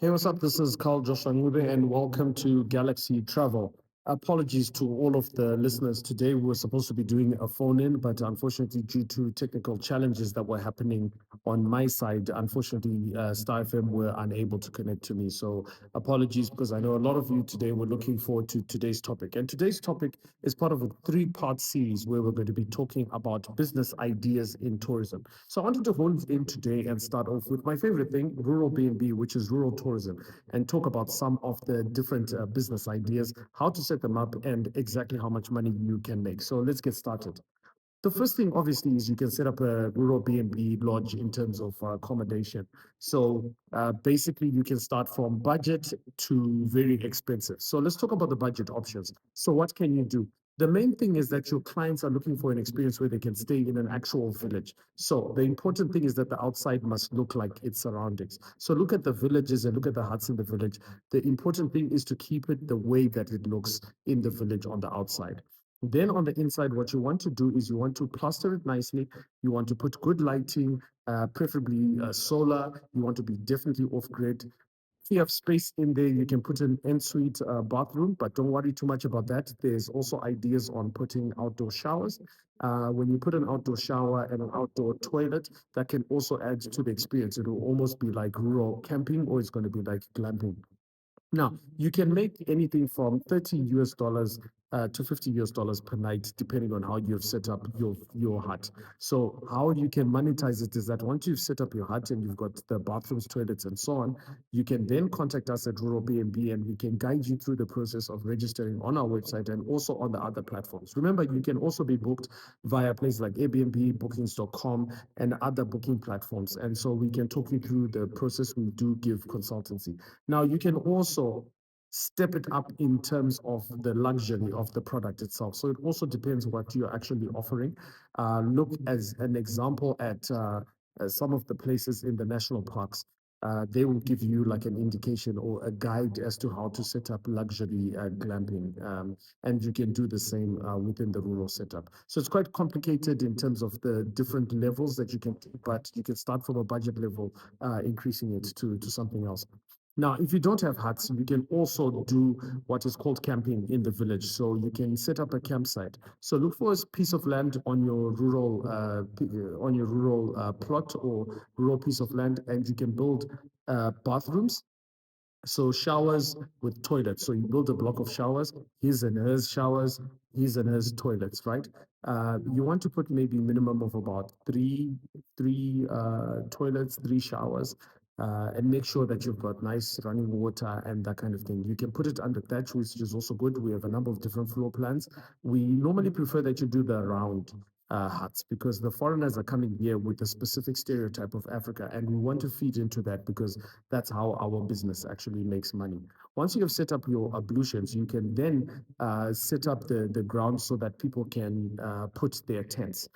Hey, what's up? This is Carl Joshua Ngube, and welcome to Galaxy Travel. Apologies to all of the listeners today. We were supposed to be doing a phone in, but unfortunately, due to technical challenges that were happening on my side, unfortunately, Star FM were unable to connect to me. So, apologies because I know a lot of you today were looking forward to today's topic. And today's topic is part of a three-part series where we're going to be talking about business ideas in tourism. So, I wanted to hone in today and start off with my favorite thing, rural B&B, which is rural tourism, and talk about some of the different business ideas, how to set them up, and exactly how much money you can make. So let's get started. The first thing, obviously, is you can set up a rural B&B lodge in terms of accommodation. So basically, you can start from budget to very expensive. So let's talk about the budget options. So what can you do? The main thing is that your clients are looking for an experience where they can stay in an actual village. So the important thing is that the outside must look like its surroundings. So look at the villages and look at the huts in the village. The important thing is to keep it the way that it looks in the village on the outside. Then on the inside, what you want to do is you want to plaster it nicely. You want to put good lighting, preferably solar. You want to be definitely off grid. If you have space in there, you can put an ensuite bathroom, but don't worry too much about that. There's also ideas on putting outdoor showers. When you put an outdoor shower and an outdoor toilet, that can also add to the experience. It will almost be like rural camping, or it's going to be like glamping. Now, you can make anything from 30 US dollars to 50 US dollars per night, depending on how you've set up your hut. So, how you can monetize it is that once you've set up your hut and you've got the bathrooms, toilets, and so on, you can then contact us at Rural B&B and we can guide you through the process of registering on our website and also on the other platforms. Remember, you can also be booked via places like Airbnb, bookings.com, and other booking platforms. And so, we can talk you through the process. We do give consultancy. Now, you can also step it up in terms of the luxury of the product itself. So it also depends what you're actually offering. Look as an example at some of the places in the national parks. They will give you like an indication or a guide as to how to set up luxury glamping. And you can do the same within the rural setup. So it's quite complicated in terms of the different levels that you can, but you can start from a budget level, increasing it to something else. Now, if you don't have huts, you can also do what is called camping in the village. So you can set up a campsite. So look for a piece of land on your rural plot or rural piece of land, and you can build bathrooms, so showers with toilets. So you build a block of showers, his and hers showers, his and hers toilets, right? You want to put maybe minimum of about three toilets, three showers, and make sure that you've got nice running water and that kind of thing. You can put it under thatch, which is also good. We have a number of different floor plans. We normally prefer that you do the round huts because the foreigners are coming here with a specific stereotype of Africa, and we want to feed into that because that's how our business actually makes money. Once you have set up your ablutions, you can then set up the ground so that people can put their tents.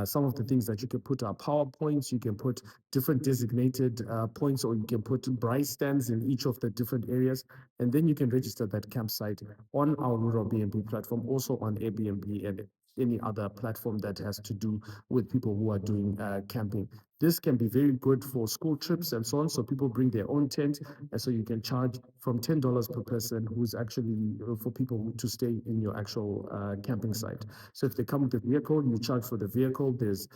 Some of the things that you can put are PowerPoints, you can put different designated points, or you can put braai stands in each of the different areas. And then you can register that campsite on our Rural B&B platform, also on Airbnb and any other platform that has to do with people who are doing camping. This can be very good for school trips and so on. So people bring their own tent, and so you can charge from $10 per person, who's actually for people to stay in your actual camping site. So if they come with a vehicle, you charge for the vehicle. There's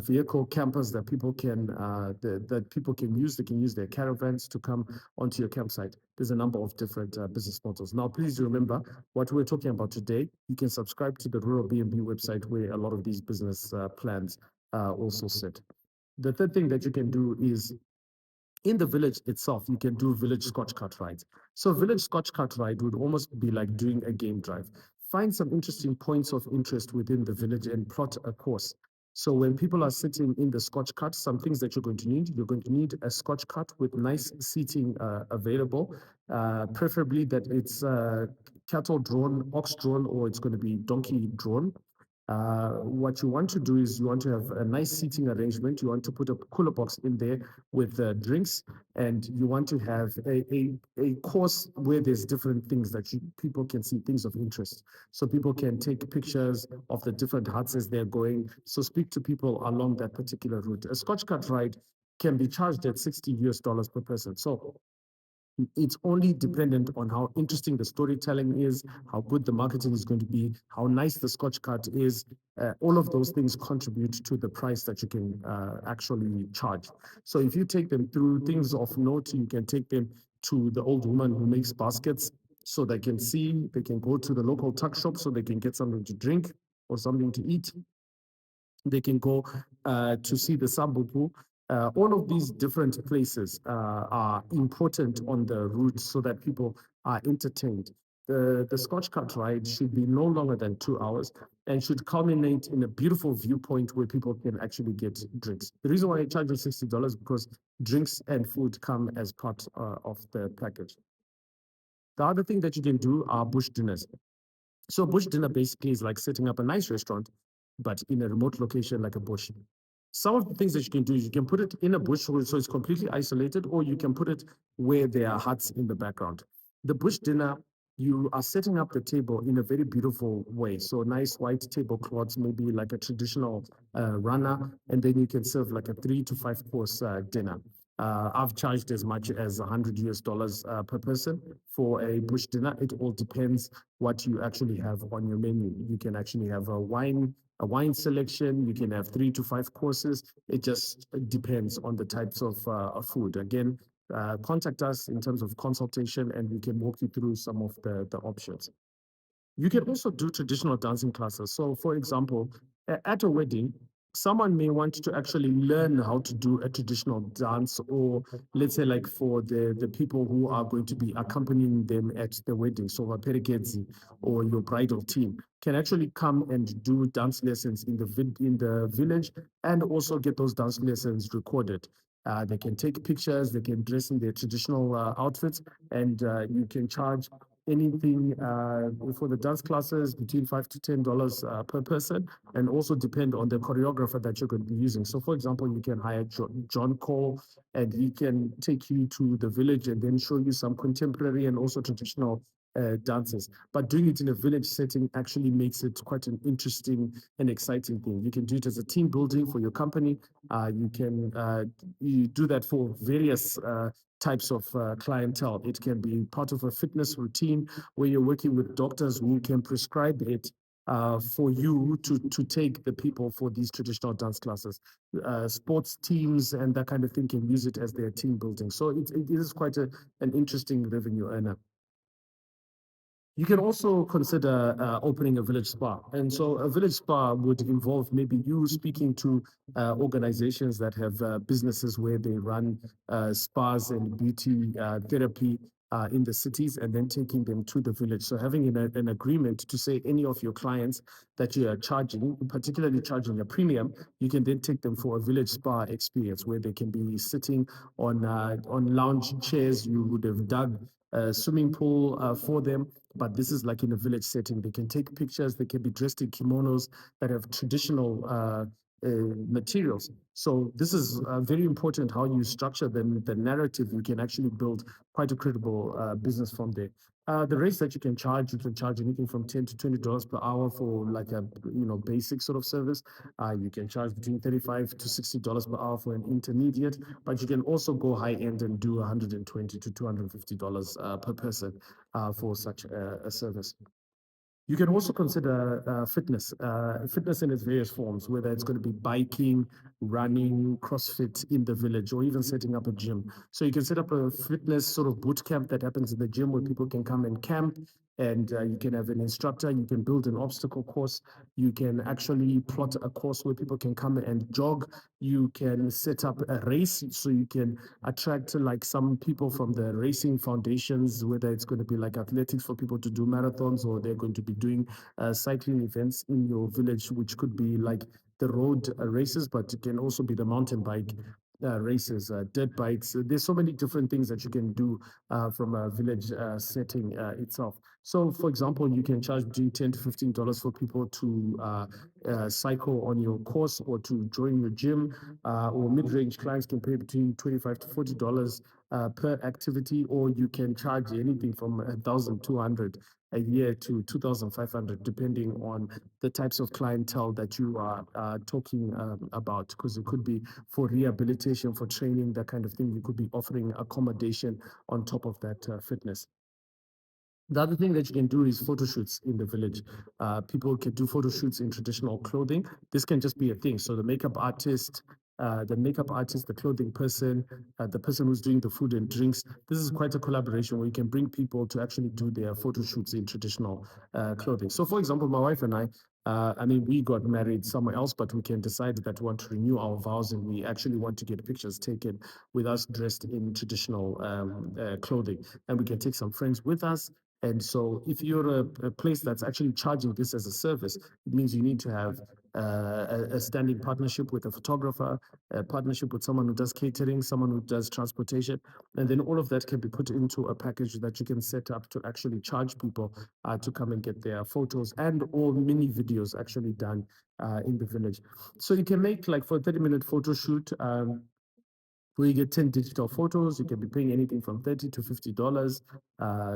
vehicle campers that people can use. They can use their caravans to come onto your campsite. There's a number of different business models. Now, please remember what we're talking about today. You can subscribe to the Rural B&B website where a lot of these business plans also sit. The third thing that you can do is in the village itself, you can do village Scotch cart rides. So village Scotch cart ride would almost be like doing a game drive. Find some interesting points of interest within the village and plot a course. So when people are sitting in the Scotch cart, some things that you're going to need a Scotch cart with nice seating available, preferably that it's cattle drawn, ox drawn, or it's going to be donkey drawn. What you want to do is you want to have a nice seating arrangement. You want to put a cooler box in there with drinks, and you want to have a course where there's different things that people can see, things of interest. So people can take pictures of the different huts as they're going. So speak to people along that particular route. A Scotch cart ride can be charged at 60 US dollars per person. So It's only dependent on how interesting the storytelling is, how good the marketing is going to be, how nice the Scotch cut is. All of those things contribute to the price that you can actually charge. So if you take them through things of note, you can take them to the old woman who makes baskets so they can see, they can go to the local tuck shop so they can get something to drink or something to eat. They can go to see the Sambuku. All of these different places are important on the route so that people are entertained. The Scotch Cut ride should be no longer than 2 hours and should culminate in a beautiful viewpoint where people can actually get drinks. The reason why I charge you $60 is because drinks and food come as part of the package. The other thing that you can do are bush dinners. So bush dinner basically is like setting up a nice restaurant, but in a remote location like a bush. Some of the things that you can do is you can put it in a bush so it's completely isolated, or you can put it where there are huts in the background. The bush dinner, you are setting up the table in a very beautiful way. So nice white tablecloths, maybe like a traditional runner, and then you can serve like a 3 to 5 course dinner. I've charged as much as $100 per person for a bush dinner. It all depends what you actually have on your menu. You can actually have a wine selection. You can have 3 to 5 courses. It just depends on the types of food. Again, contact us in terms of consultation, and we can walk you through some of the options. You can also do traditional dancing classes. So, for example, at a wedding, someone may want to actually learn how to do a traditional dance, or let's say, like for the people who are going to be accompanying them at the wedding, so a peregedzi or your bridal team can actually come and do dance lessons in the village and also get those dance lessons recorded. They can take pictures, they can dress in their traditional outfits, and you can charge anything for the dance classes between $5 to $10 per person, and also depend on the choreographer that you're going to be using. So, for example, you can hire John Cole, and he can take you to the village and then show you some contemporary and also traditional dances. But doing it in a village setting actually makes it quite an interesting and exciting thing. You can do it as a team building for your company. You do that for various types of clientele. It can be part of a fitness routine where you're working with doctors who can prescribe it for you to take the people for these traditional dance classes. Sports teams and that kind of thing can use it as their team building. So it is quite an interesting revenue earner. You can also consider opening a village spa. And so a village spa would involve maybe you speaking to organizations that have businesses where they run spas and beauty therapy in the cities, and then taking them to the village. So having an agreement to say any of your clients that you are charging, particularly charging a premium, you can then take them for a village spa experience where they can be sitting on lounge chairs. You would have dug a swimming pool for them, but this is like in a village setting. They can take pictures, they can be dressed in kimonos that have traditional materials. So this is very important how you structure the narrative. You can actually build quite a credible business from there. The rates that you can charge anything from $10 to $20 per hour for like a basic sort of service. You can charge between $35 to $60 per hour for an intermediate, but you can also go high end and do $120 to $250 per person for such a service. You can also consider fitness in its various forms, whether it's going to be biking, running, CrossFit in the village, or even setting up a gym. So you can set up a fitness sort of boot camp that happens in the gym where people can come and camp, and you can have an instructor. You can build an obstacle course. You can actually plot a course where people can come and jog. You can set up a race, so you can attract like some people from the racing foundations, whether it's going to be like athletics for people to do marathons, or they're going to be doing cycling events in your village, which could be like the road races, but it can also be the mountain bike races, dirt bikes. There's so many different things that you can do from a village setting itself. So, for example, you can charge between $10 to $15 for people to cycle on your course or to join your gym, or mid-range clients can pay between $25 to $40 per activity, or you can charge anything from 1,200 a year to 2,500, depending on the types of clientele that you are talking about. Because it could be for rehabilitation, for training, that kind of thing. You could be offering accommodation on top of that fitness. The other thing that you can do is photo shoots in the village. People can do photo shoots in traditional clothing. This can just be a thing. So the clothing person, the person who's doing the food and drinks. This is quite a collaboration where you can bring people to actually do their photo shoots in traditional clothing. So, for example, my wife and I mean, we got married somewhere else, but we can decide that we want to renew our vows and we actually want to get pictures taken with us dressed in traditional clothing. And we can take some friends with us, and so if you're a place that's actually charging this as a service, it means you need to have a standing partnership with a photographer, a partnership with someone who does catering, someone who does transportation, and then all of that can be put into a package that you can set up to actually charge people to come and get their photos and or mini videos actually done in the village. So you can make like for a 30-minute photo shoot, where you get 10 digital photos. You can be paying anything from $30 to $50.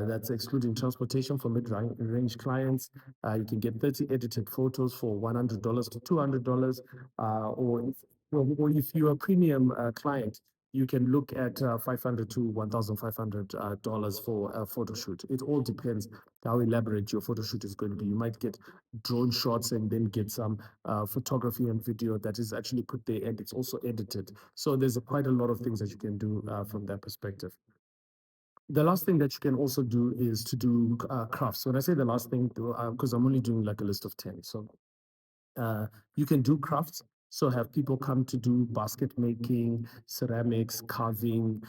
That's excluding transportation for mid-range clients. You can get 30 edited photos for $100 to $200. Or if you're a premium client, you can look at 500 to $1,500 for a photo shoot. It all depends how elaborate your photo shoot is going to be. You might get drone shots and then get some photography and video that is actually put there, and it's also edited. So there's quite a lot of things that you can do from that perspective. The last thing that you can also do is to do crafts. When I say the last thing, because I'm only doing like a list of 10. So uh, you can do crafts. So have people come to do basket making, ceramics, carving,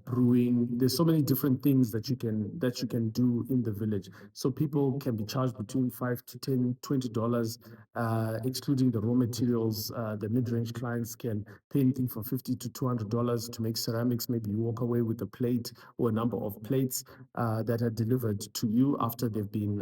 brewing. There's so many different things that you can do in the village. So people can be charged between $5 to $10, $20, excluding the raw materials. The mid-range clients can pay anything from $50 to $200 to make ceramics. Maybe you walk away with a plate or a number of plates that are delivered to you after they've been,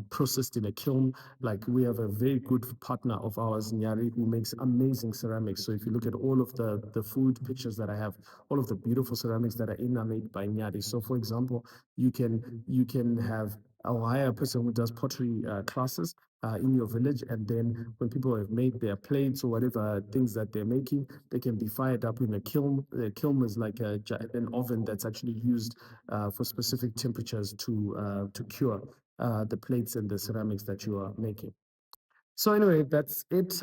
processed in a kiln. Like we have a very good partner of ours, Nyari, who makes amazing ceramics. So if you look at all of the food pictures that I have, all of the beautiful ceramics that are in are made by Nyari. So for example, you can have or hire a person who does pottery classes in your village, and then when people have made their plates or whatever things that they're making, they can be fired up in a kiln. The kiln is like an oven that's actually used for specific temperatures to cure the plates and the ceramics that you are making. So anyway, that's it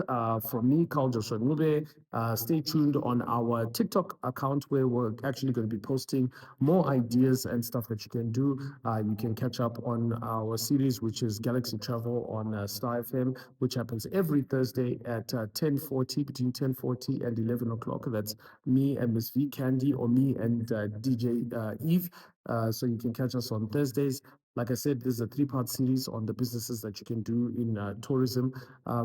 from me, Carl Joshua Nube. Stay tuned on our TikTok account where we're actually going to be posting more ideas and stuff that you can do. You can catch up on our series, which is Galaxy Travel on Star FM, which happens every Thursday at 10:40, between 10:40 and 11 o'clock. That's me and Miss V Candy, or me and DJ Eve. So you can catch us on Thursdays. Like I said, this is a three-part series on the businesses that you can do in tourism.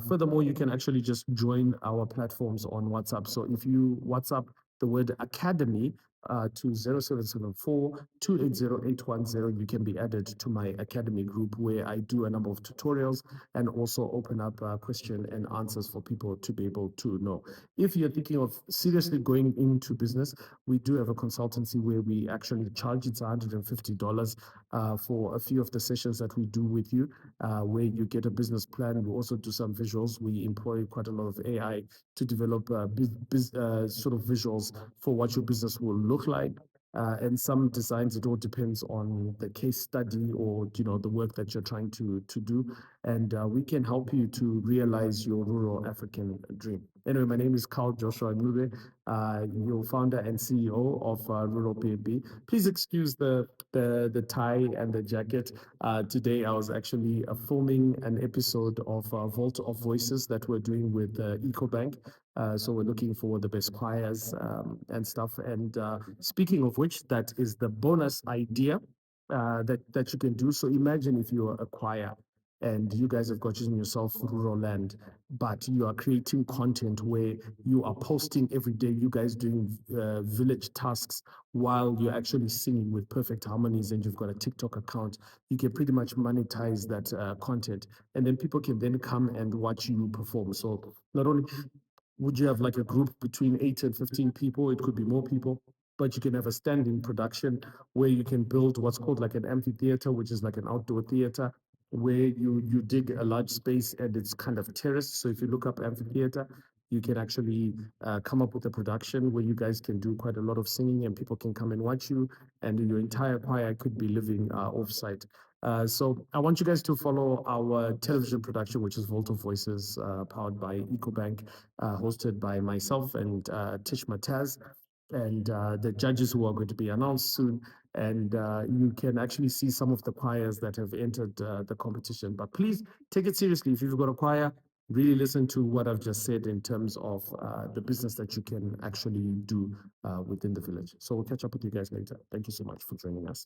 Furthermore, you can actually just join our platforms on WhatsApp. So if you WhatsApp the word Academy to 0774 you can be added to my Academy group where I do a number of tutorials and also open up question and answers for people to be able to know. If you're thinking of seriously going into business, we do have a consultancy where we actually charge. It's $150 for a few of the sessions that we do with you, where you get a business plan. We also do some visuals. We employ quite a lot of AI to develop sort of visuals for what your business will look like. And some designs, it all depends on the case study or the work that you're trying to do, and we can help you to realize your rural African dream. Anyway, my name is Carl Joshua Nube, your founder and CEO of Rural PNB. Please excuse the tie and the jacket. Today, I was actually filming an episode of Vault of Voices that we're doing with EcoBank. So we're looking for the best choirs and stuff. And speaking of which, that is the bonus idea that you can do. So imagine if you're a choir and you guys have gotten yourself rural land, but you are creating content where you are posting every day, you guys doing village tasks while you're actually singing with perfect harmonies, and you've got a TikTok account. You can pretty much monetize that content, and then people can then come and watch you perform. So not only would you have like a group between 8 and 15 people, it could be more people. but you can have a standing production where you can build what's called like an amphitheater, which is like an outdoor theater, where you dig a large space and it's kind of terraced. So if you look up amphitheater, you can actually come up with a production where you guys can do quite a lot of singing and people can come and watch you, and your entire choir could be living offsite. So I want you guys to follow our television production, which is Volta Voices, powered by EcoBank, hosted by myself and Tish Mataz, and the judges who are going to be announced soon. And you can actually see some of the choirs that have entered the competition. But please take it seriously. If you've got a choir, really listen to what I've just said in terms of the business that you can actually do within the village. So we'll catch up with you guys later. Thank you so much for joining us.